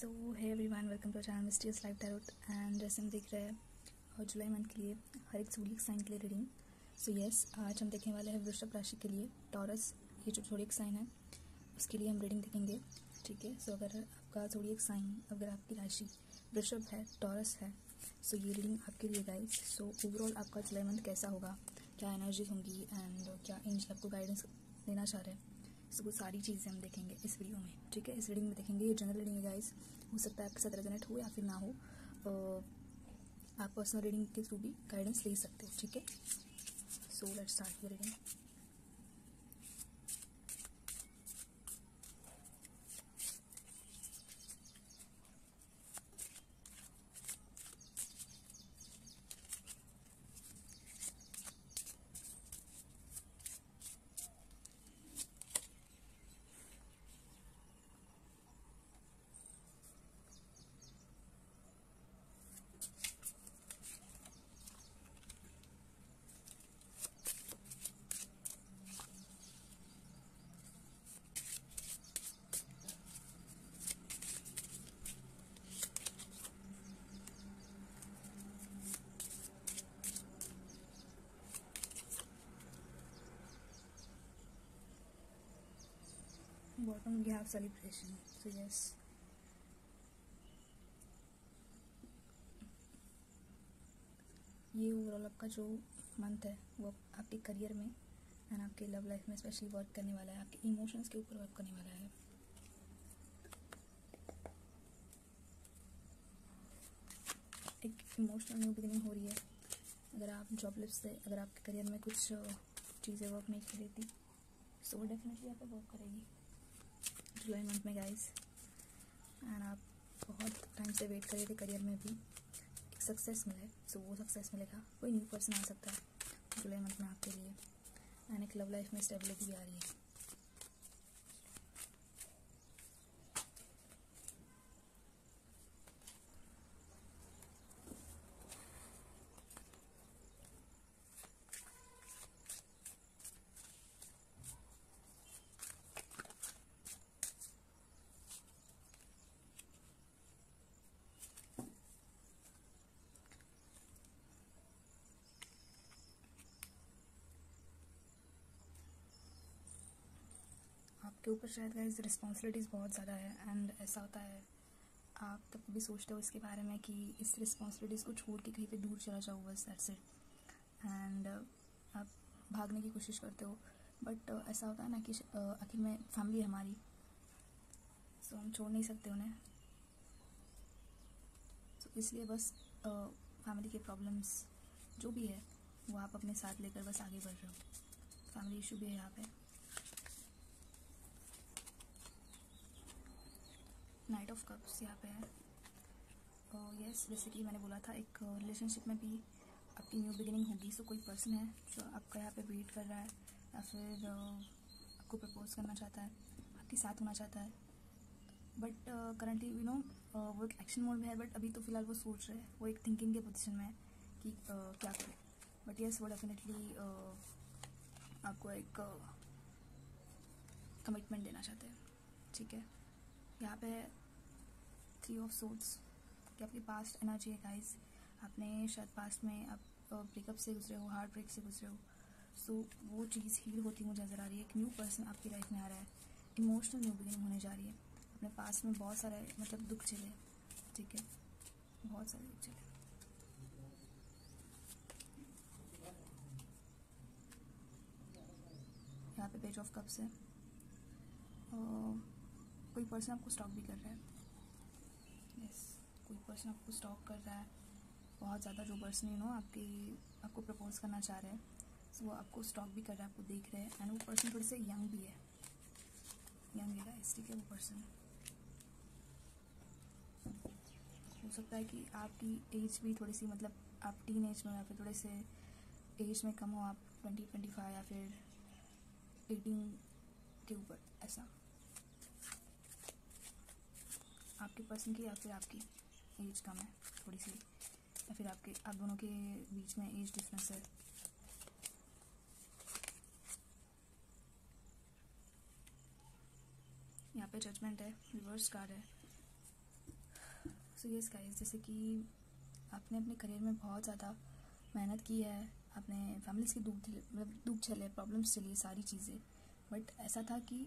So hi everyone, welcome to channel mysterious life tarot. And जैसे हम देख रहे हैं और जुलाई मंथ के लिए हर एक ज़ोडिएक साइन के लिए रीडिंग। सो यस, आज हम देखने वाले हैं वृषभ राशि के लिए टॉरस, ये जो ज़ोडिएक साइन है उसके लिए हम रीडिंग देखेंगे। ठीक है, सो अगर आपका ज़ोडिएक साइन, अगर आपकी राशि वृषभ है, टॉरस है, सो ये रीडिंग आपके लिए गाइस। सो ओवरऑल आपका जुलाई मंथ कैसा होगा, क्या एनर्जीज होंगी एंड क्या एंजल आपको गाइडेंस देना चाह रहे हैं, सो वो सारी चीज़ें हम देखेंगे इस वीडियो में। ठीक है, इस रीडिंग में देखेंगे। ये जनरल रीडिंग है गाइस, हो सकता है आपके साथ रेजोनेट हो या फिर ना हो। आप पर्सनल रीडिंग के थ्रू भी गाइडेंस ले सकते हो। ठीक है, so let's start the reading. Bottom we have celebration. So yes, ये ओवरऑल आपका जो मंथ है वो आपके करियर में एंड आपके लव लाइफ में स्पेशली वर्क करने वाला है, आपके इमोशंस के ऊपर वर्क करने वाला है। एक इमोशनल न्यू बिगिनिंग हो रही है। अगर आप जॉबलेस से, अगर आपके करियर में कुछ चीज़ें वर्क नहीं कर रही थी, सो वो डेफिनेटली आप पे वर्क करेगी जुलाई मंथ में गाइस। एंड आप बहुत टाइम से वेट कर रहे थे करियर में भी एक सक्सेस मिले, सो वो सक्सेस मिलेगा। कोई न्यू पर्सन आ सकता है जुलाई मंथ में आपके लिए एंड एक लव लाइफ में स्टेबिलिटी भी आ रही है। आपके ऊपर शायद गाइस रिस्पॉन्सिबिलिटीज़ बहुत ज़्यादा है एंड ऐसा होता है आप तब भी सोचते हो इसके बारे में कि इस रिस्पॉन्सिबिलिटीज़ को छोड़ के कहीं पे दूर चला जाओ, बस दैट्स इट। एंड आप भागने की कोशिश करते हो, बट ऐसा होता है ना कि आखिर में फैमिली है हमारी, सो हम छोड़ नहीं सकते उन्हें। सो इसलिए बस फैमिली के प्रॉब्लम्स जो भी है वो आप अपने साथ लेकर बस आगे बढ़ रहे हो। फैमिली इशू भी है यहाँ पे। नाइट ऑफ कप्स यहाँ पे है। यस, जैसे कि मैंने बोला था, एक रिलेशनशिप में भी आपकी न्यू बिगिनिंग होगी। सो कोई पर्सन है जो आपका यहाँ पे वेट कर रहा है या फिर आपको प्रपोज करना चाहता है, आपके साथ होना चाहता है, बट करंटली यू नो वो एक एक्शन मोड में है। बट अभी तो फिलहाल वो सोच रहे हैं, वो एक थिंकिंग के पोजीशन में है कि क्या करें। बट यस, वो डेफिनेटली आपको एक कमिटमेंट देना चाहते हैं। ठीक है, यहाँ पे 3 ऑफ सोर्ड्स कि आपकी पास्ट एनर्जी है गाइस। आपने शायद पास्ट में आप ब्रेकअप से गुजरे हो, हार्ट ब्रेक से गुजरे हो, सो वो चीज़ हील होती मुझे नज़र आ रही है। एक न्यू पर्सन आपकी लाइफ में आ रहा है, इमोशनल न्यू बिगिनिंग होने जा रही है। अपने पास्ट में बहुत सारे दुख झेले, ठीक है, बहुत सारे दुख झेले। यहाँ पे पेज ऑफ कप्स है। कोई पर्सन आपको स्टॉक भी कर रहा है। यस, कोई पर्सन आपको स्टॉक कर रहा है बहुत ज़्यादा। जो पर्सन आपको प्रपोज करना चाह रहे हैं, सो वो आपको स्टॉक भी कर रहा है, आपको देख रहे हैं। एंड वो पर्सन थोड़े से यंग भी है, यंग है गाइस। ठीक है, वो पर्सन हो सकता है कि आपकी एज भी थोड़ी सी आप टीन एज में हो या फिर थोड़े से एज में कम हो, आप 20-25 या फिर 18 के ऊपर, ऐसा आपके पर्सन की या फिर आपकी एज कम है थोड़ी सी, या फिर आप दोनों के बीच में एज डिफरेंस है। यहाँ पे जजमेंट है, रिवर्स कार्ड है। सो यस गाइस, जैसे कि आपने अपने करियर में बहुत ज़्यादा मेहनत की है, आपने फैमिलीज़ के दुख झेले, प्रॉब्लम्स चली, सारी चीज़ें, बट ऐसा था कि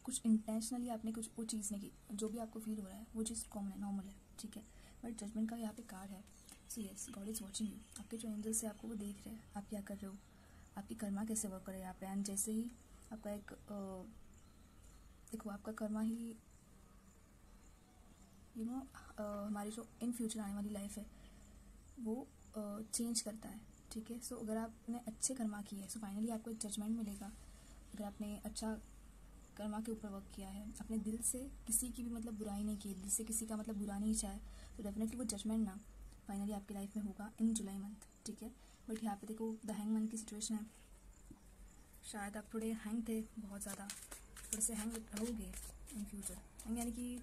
कुछ इंटेंशनली आपने कुछ वो चीज़ नहीं की। जो भी आपको फील हो रहा है वो चीज़ कॉमन है, नॉर्मल है, ठीक है, बट जजमेंट का यहाँ पे कार्ड है। So yes, God is watching you. आपके जो एंजल्स है आपको वो देख रहे हैं, आप क्या कर रहे हो, आपकी कर्मा कैसे वर्क कर रहे हैं यहाँ पे। एंड जैसे ही आपका एक देखो, आपका कर्मा ही हमारी जो इन फ्यूचर आने वाली लाइफ है वो चेंज करता है, ठीक है। सो अगर आपने अच्छे कर्मा किए हैं, सो फाइनली आपको एक जजमेंट मिलेगा। अगर आपने अच्छा कर्मा के ऊपर वर्क किया है, अपने दिल से किसी की भी मतलब बुराई नहीं की, दिल से किसी का मतलब बुरा नहीं चाहे, तो डेफिनेटली वो जजमेंट ना फाइनली आपकी लाइफ में होगा इन जुलाई मंथ, ठीक है। बट यहाँ पे देखो द हैंगमैन की सिचुएशन है। शायद आप थोड़े हैंग थे, बहुत ज़्यादा थोड़े से हैंग रहोगे इन फ्यूचर। हैंग यानी कि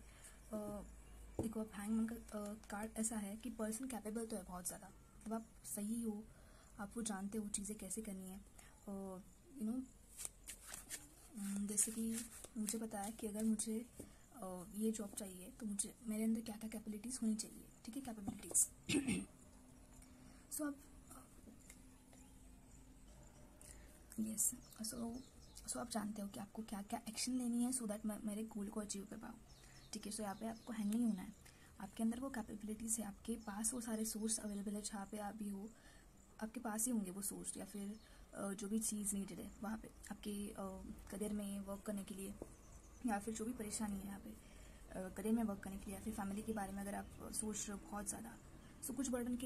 देखो, अब हैंगमैन का कार्ड ऐसा है कि पर्सन कैपेबल तो है बहुत ज़्यादा। अब आप सही हो, आप वो जानते हो चीज़ें कैसे करनी है। जैसे कि मुझे पता है कि अगर मुझे ये जॉब चाहिए तो मुझे मेरे अंदर क्या क्या कैपेबिलिटीज़ होनी चाहिए, ठीक है, कैपेबिलिटीज़। सो अब यस, सो आप जानते हो कि आपको क्या क्या एक्शन लेनी है सो दैट मैं मेरे गोल को अचीव कर पाऊँ, ठीक है। सो यहाँ पे आपको हैंग नहीं होना है, आपके अंदर वो कैपेबिलिटीज़ है, आपके पास वो सारे सोर्स अवेलेबल है। जहाँ पे आप भी हो आपके पास ही होंगे वो सोर्स, या फिर जो भी चीज़ नीडेड है वहाँ पे आपके करियर में वर्क करने के लिए, या फिर जो भी परेशानी है यहाँ पे करियर में वर्क करने के लिए, या फिर फैमिली के बारे में अगर आप सोच रहे हो बहुत ज़्यादा। सो कुछ बर्डन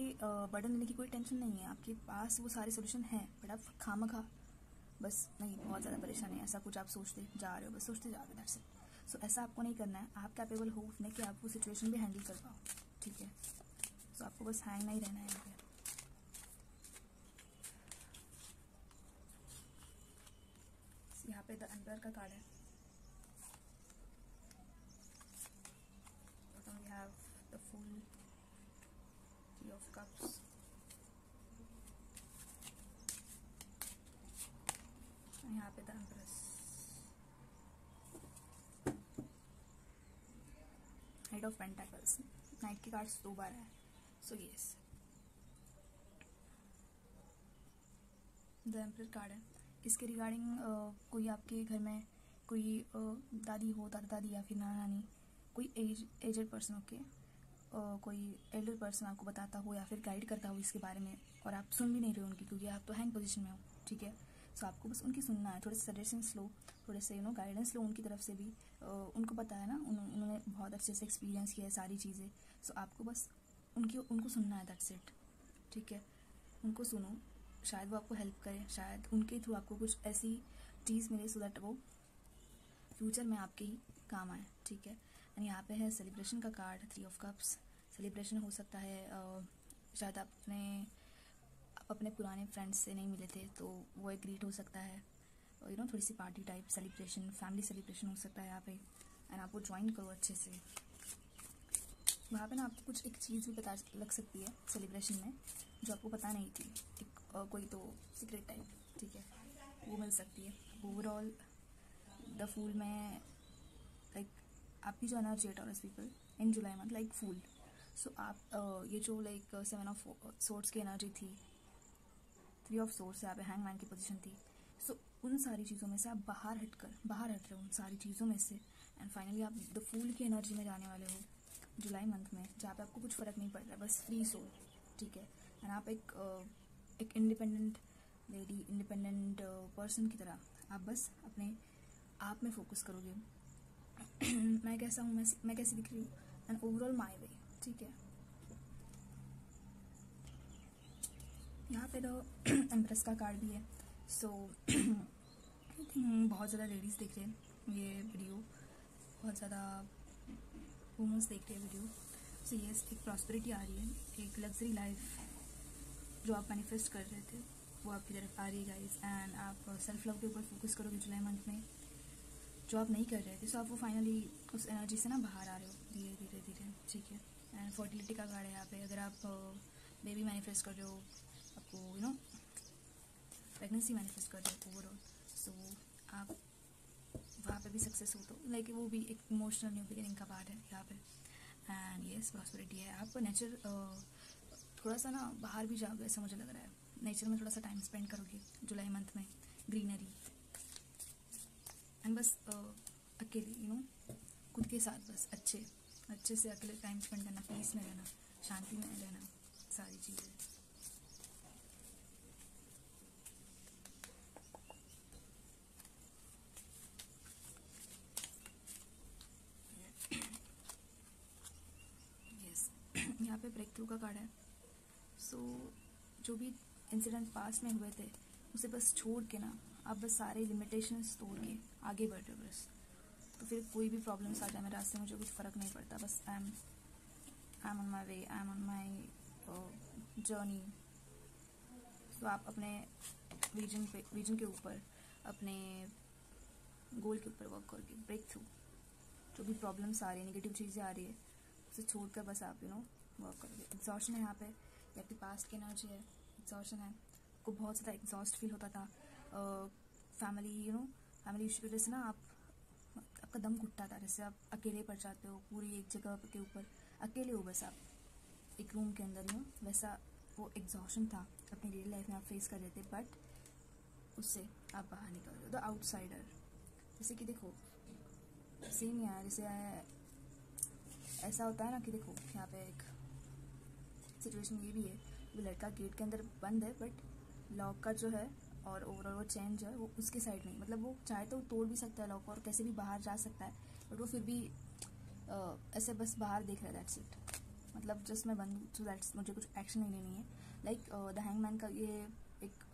लेने की कोई टेंशन नहीं है, आपके पास वो सारे सोल्यूशन हैं, बट आप खामखा बस नहीं, बहुत ज़्यादा परेशानी है ऐसा कुछ आप सोचते जा रहे हो, बस सोचते जा रहे हो, दैट्स इट। सो ऐसा आपको नहीं करना है, आप कैपेबल हो उतने कि आप वो सिचुएशन भी हैंडल कर पाओ, ठीक है। सो आपको बस हैंग नहीं रहना है यहाँ पे। यहाँ पे द एम्परर का कार्ड है। Bottom we have the fool, three of cups, यहाँ पे the empress, knight of pentacles. Knight के कार्ड्स 2 बार है। So yes, the emperor card है। इसके रिगार्डिंग कोई आपके घर में कोई दादी हो, दादा दादी, या फिर नाना नानी, कोई एजड पर्सन हो के कोई एल्डर पर्सन आपको बताता हो या फिर गाइड करता हो इसके बारे में, और आप सुन भी नहीं रहे हो उनकी, क्योंकि आप तो हैंग पोजीशन में हो, ठीक है। सो आपको बस उनकी सुनना है, थोड़े से सजेशंस लो, थोड़े से गाइडेंस लो उनकी तरफ से भी। उनको पता है ना, उन्होंने बहुत अच्छे से एक्सपीरियंस किया है सारी चीज़ें। सो आपको बस उनको सुनना है, दैट्स इट, ठीक है। उनको सुनो, शायद वो आपको हेल्प करें, शायद उनके थ्रू आपको कुछ ऐसी चीज़ मिले सो दैट वो फ्यूचर में आपके ही काम आए, ठीक है। एंड यहाँ पे है सेलिब्रेशन का कार्ड, 3 ऑफ कप्स। सेलिब्रेशन हो सकता है शायद आप अपने पुराने फ्रेंड्स से नहीं मिले थे तो वो एक ग्रीट हो सकता है, थोड़ी सी party type celebration, family celebration हो सकता है यहाँ पे। एंड आप वो ज्वाइन करो अच्छे से। वहाँ पे ना आपको कुछ एक चीज़ भी पता लग सकती है सेलिब्रेशन में जो आपको पता नहीं थी, एक कोई तो सीक्रेट टाइप, ठीक है, वो मिल सकती है। ओवरऑल द फूल में लाइक आपकी जो एनर्जी है Taurus people in July month like full. So आप ये जो लाइक 7 ऑफ सोर्ड्स की एनर्जी थी, 3 ऑफ सोर्ड्स यहाँ पे हैंगमैन की पोजीशन थी। सो उन सारी चीज़ों में से आप बाहर हट रहे हो उन सारी चीज़ों में से, एंड फाइनली आप द फूल की एनर्जी में जाने वाले हो जुलाई मंथ में, जहाँ पे आपको कुछ फ़र्क नहीं पड़ रहा है, बस फ्री सोल, ठीक है। एंड आप एक इंडिपेंडेंट लेडी, इंडिपेंडेंट पर्सन की तरह आप बस अपने आप में फोकस करोगे। मैं कैसा हूँ, मैं कैसी दिख रही हूँ, एंड ओवरऑल माई वे, ठीक है। यहाँ पे तो एम्प्रेस का कार्ड भी है। सो आई थिंक बहुत ज़्यादा लेडीज़ देख रहे हैं ये वीडियो, बहुत ज़्यादा वुमेंस देख रहे हैं वीडियो। सो यस, एक प्रॉस्पेरिटी आ रही है, एक लग्जरी लाइफ जो आप मैनिफेस्ट कर रहे थे वो आपकी तरफ आ रही है गाइस। एंड आप सेल्फ लव के ऊपर फोकस करोगे जुलाई मंथ में, जो आप नहीं कर रहे थे। सो आप वो फाइनली उस एनर्जी से ना बाहर आ रहे हो धीरे धीरे धीरे, ठीक है। एंड फर्टिलिटी का कार्ड है यहाँ पे। अगर आप बेबी मैनिफेस्ट कर रहे हो, आपको प्रेगनेंसी मैनिफेस्ट कर रहे हो ओवरऑल, सो आप वहाँ पे भी सक्सेस हो तो लाइक वो भी एक इमोशनल न्यू बिगिनिंग का पार्ट है यहाँ पे। एंड येस प्रॉस्पेरिटी है। आप नेचर थोड़ा सा ना बाहर भी जाओगे ऐसा मुझे लग रहा है, नेचर में थोड़ा सा टाइम स्पेंड करोगे जुलाई मंथ में, ग्रीनरी एंड बस अकेले खुद के साथ बस अच्छे से अकेले टाइम स्पेंड करना, पीस में रहना, शांति में रहना, सारी चीज़ें। यस यहाँ पे ब्रेक थ्रू का कार्ड है। सो जो भी इंसिडेंट पास्ट में हुए थे उसे बस छोड़ के ना आप बस सारे लिमिटेशंस तोड़ के आगे बढ़ रहे हो बस। तो फिर कोई भी प्रॉब्लम्स आ जाए मेरे रास्ते में मुझे कुछ फ़र्क नहीं पड़ता, बस I am on my way, I am on my journey. तो आप अपने विजन के ऊपर, अपने गोल के ऊपर वर्क करके ब्रेक थ्रू जो भी प्रॉब्लम्स आ रही है, नेगेटिव चीज़ें आ रही है, उसे छोड़कर बस आप वर्क करोगे। एग्जॉशन है यहाँ पे, ये आपकी पास्ट की एनर्जी है, एग्जॉशन है। आपको बहुत ज़्यादा एग्जॉस्ट फील होता था फैमिली फैमिली इशू की वजह से ना आपका दम घुटता था, जैसे आप अकेले पड़ जाते हो पूरी एक जगह के ऊपर, अकेले हो बस आप एक रूम के अंदर वैसा वो एग्जॉशन था अपनी रियल लाइफ में आप फेस कर रहे थे। बट उससे आप बाहर निकल रहे हो, द आउटसाइडर। जैसे कि देखो सेम यार, जैसे ऐसा होता है ना कि देखो यहाँ पे एक सिचुएशन ये भी है, वो लड़का गेट के अंदर बंद है बट लॉक का जो है और ओवरऑल वो चेन जो है वो उसके साइड नहीं, मतलब वो चाहे तो तोड़ भी सकता है लॉक और कैसे भी बाहर जा सकता है, बट वो फिर भी ऐसे बस बाहर देख रहा है, दैट्स इट। मतलब जस्ट मैं बंद हूँ, सो दैट्स, मुझे कुछ एक्शन नहीं लेनी है। लाइक द हैंगमैन का ये एक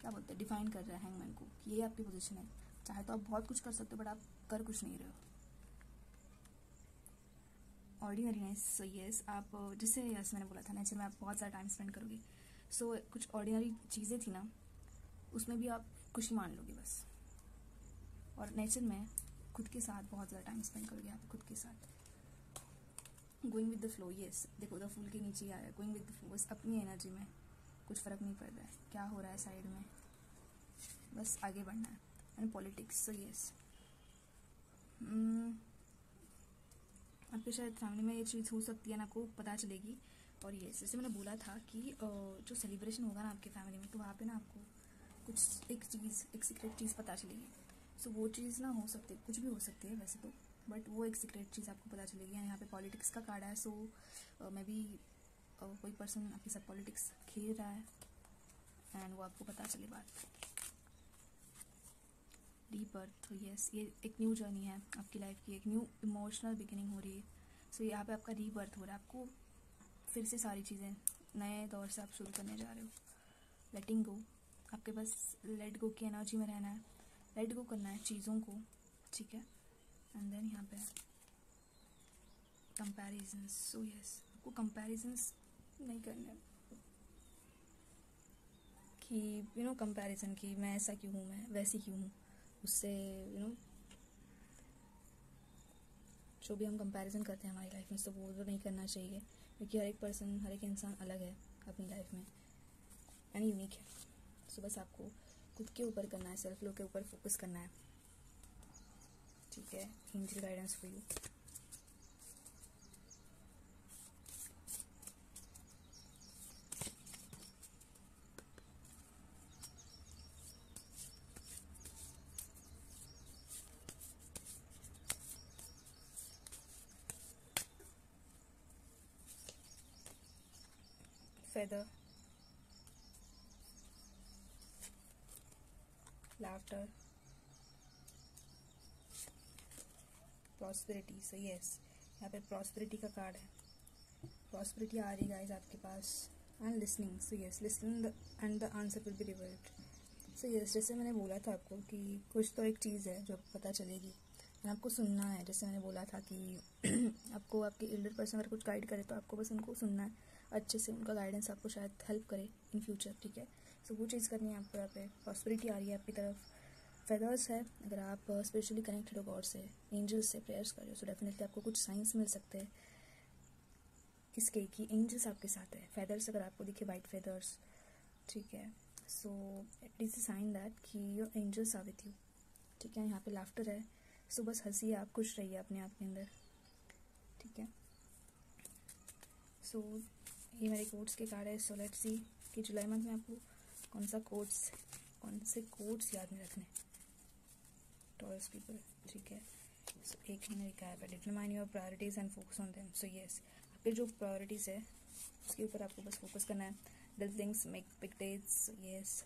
क्या बोलते हैं, डिफाइन कर रहा है हैंगमैन को, ये आपकी पोजीशन है। चाहे तो आप बहुत कुछ कर सकते हो बट आप कर कुछ नहीं रहे हो। ऑर्डिनरीनेस, सो येस आप जिससे यस मैंने बोला था नेचर में आप बहुत सारा टाइम स्पेंड करोगे। सो कुछ ऑर्डिनरी चीज़ें थी ना, उसमें भी आप खुशी मान लोगे बस। और नेचर में खुद के साथ बहुत ज़्यादा टाइम स्पेंड करोगे आप खुद के साथ। Going with the flow, yes देखो द फूल के नीचे आया, गोइंग विद द फ्लो, बस अपनी एनर्जी में, कुछ फ़र्क नहीं पड़ रहा है क्या हो रहा है साइड में, बस आगे बढ़ना है। एंड पॉलिटिक्स, सो येस आपके शायद फैमिली में ये चीज़ हो सकती है ना, आपको पता चलेगी। और ये जैसे मैंने बोला था कि जो सेलिब्रेशन होगा ना आपके फैमिली में, तो वहाँ पे ना आपको कुछ एक सीक्रेट चीज़ पता चलेगी। सो वो चीज़ ना हो सकती है, कुछ भी हो सकती है वैसे तो, बट वो एक सीक्रेट चीज़ आपको पता चलेगी। यहाँ पे पॉलिटिक्स का कार्ड है, सो मे बी कोई पर्सन आपके साथ पॉलिटिक्स खेल रहा है एंड वो आपको पता चले बात। रीबर्थ, यस ये एक न्यू जर्नी है आपकी लाइफ की, एक न्यू इमोशनल बिगिनिंग हो रही है। सो यहाँ पे आपका रीबर्थ हो रहा है, आपको फिर से सारी चीज़ें नए दौर से आप शुरू करने जा रहे हो। लेटिंग गो, आपके पास लेट गो की एनर्जी में रहना है, लेट गो करना है चीज़ों को, ठीक है। एंड देन यहाँ पे कंपैरिजंस, सो यस आपको कंपैरिजंस नहीं करना है कि कंपैरिजन की मैं ऐसा क्यों हूँ, मैं वैसी क्यों हूँ, उससे जो भी हम कंपैरिजन करते हैं हमारी लाइफ में, तो वो तो नहीं करना चाहिए, क्योंकि हर एक पर्सन, हर एक इंसान अलग है अपनी लाइफ में एंड यूनिक है। सो बस आपको खुद के ऊपर करना है, सेल्फ लव के ऊपर फोकस करना है, ठीक है। Angel guidance for you. feather, laughter, prosperity, so yes यहाँ पे प्रॉस्पेरिटी का कार्ड है, प्रॉस्पेरिटी आ रही गाइस आपके पास। And listening, so yes listening and the answer will be revert. So yes जैसे मैंने बोला था आपको कि कुछ तो एक चीज़ है जो आपको पता चलेगी एंड आपको सुनना है। जैसे मैंने बोला था कि आपको आपके एल्डर पर्सन अगर कुछ गाइड करे तो आपको बस उनको सुनना है अच्छे से, उनका गाइडेंस आपको शायद हेल्प करे इन फ्यूचर, ठीक है। सो वो चीज़ करनी है आपको। यहाँ पे प्रॉस्पेरिटी आ रही है आपकी तरफ, फेदर्स है, अगर आप स्पिरिचुअली कनेक्टेड हो गॉड से, एंजल्स से प्रेयर्स कर रहे हो, सो डेफिनेटली आपको कुछ साइंस मिल सकते हैं इसके कि एंजल्स आपके साथ है। फेदर्स अगर आपको दिखे वाइट फेदर्स, ठीक है, so it is a sign that कि your angels are with you, ठीक है। यहाँ पे लाफ्टर है, सो बस हंसिए आप, खुश रहिए अपने आप के अंदर, ठीक है। सो ये मेरे कोट्स के कार्ड है. सो लेट्स सी कि जुलाई मंथ में आपको कौन से कोट्स याद में रखने टॉरस पीपल. ठीक है. सो एक मैंने लिखा है determine your priorities and focus on them. So yes, आपके जो प्रायोरिटीज़ है उसके ऊपर आपको बस फोकस करना है. दिल things make big dates. Yes,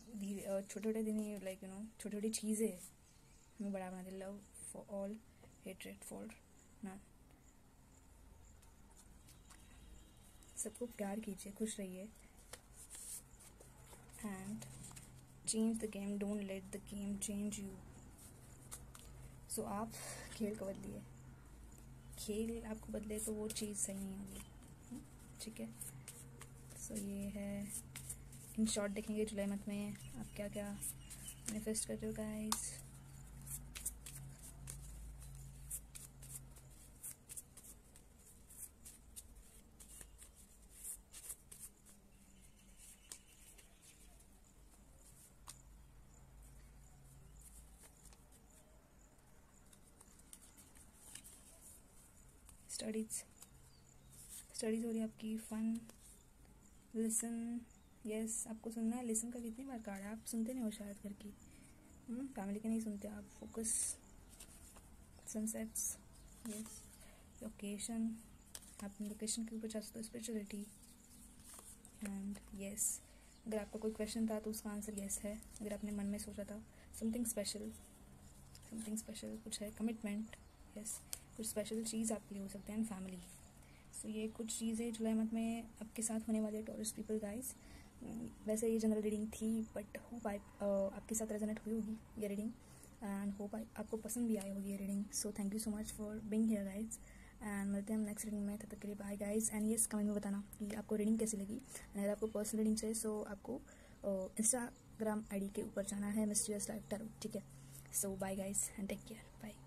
छोटे छोटे दिन लाइक छोटी छोटी चीज़ें हमें बड़ा बना दे. Love for all, hatred for none. सबको प्यार कीजिए, खुश रहिए. And change the game, don't let the game change you. So आप खेल को बदलिए. खेल आपको बदले तो वो चीज़ सही नहीं होगी. ठीक है. सो ये है इन शॉर्ट. देखेंगे जुलाई मंथ में आप क्या क्या मैनिफेस्ट करते हो गाइस. स्टडीज़ हो रही है आपकी. Fun, listen. यस, आपको सुनना है. लिसन का कितनी बार कार्ड है, आप सुनते नहीं हो शायद घर की. फैमिली के नहीं सुनते आप. Focus, sunsets. Yes, location. आप लोकेशन के ऊपर जा सकते हो. स्पिरिचुअलिटी. एंड यस, अगर आपका कोई क्वेश्चन था तो उसका आंसर यस है. अगर आपने मन में सोचा था समथिंग स्पेशल कुछ है. कमिटमेंट. यस, कुछ स्पेशल चीज़ आपके लिए हो सकते हैं. And family. सो ये कुछ चीज़ें जुलाई मंथ में आपके साथ होने वाले टॉरस पीपल गाइस. वैसे ये जनरल रीडिंग थी बट होप आपके साथ रेजोनेट हुई होगी ये रीडिंग. एंड होप आपको पसंद भी आई होगी ये reading. So thank you so much for being here guys. And मिलते हैं हम नेक्स्ट रीडिंग में. तब तक के लिए bye guys. And yes, comment में बताना कि आपको रीडिंग कैसी लगी. एंड अगर आपको पर्सनल रीडिंग चाहिए सो आपको इंस्टाग्राम आईडी के ऊपर जाना है, मिस्टीरियस लाइफ टैरोट. ठीक है. So bye guys and take care. Bye.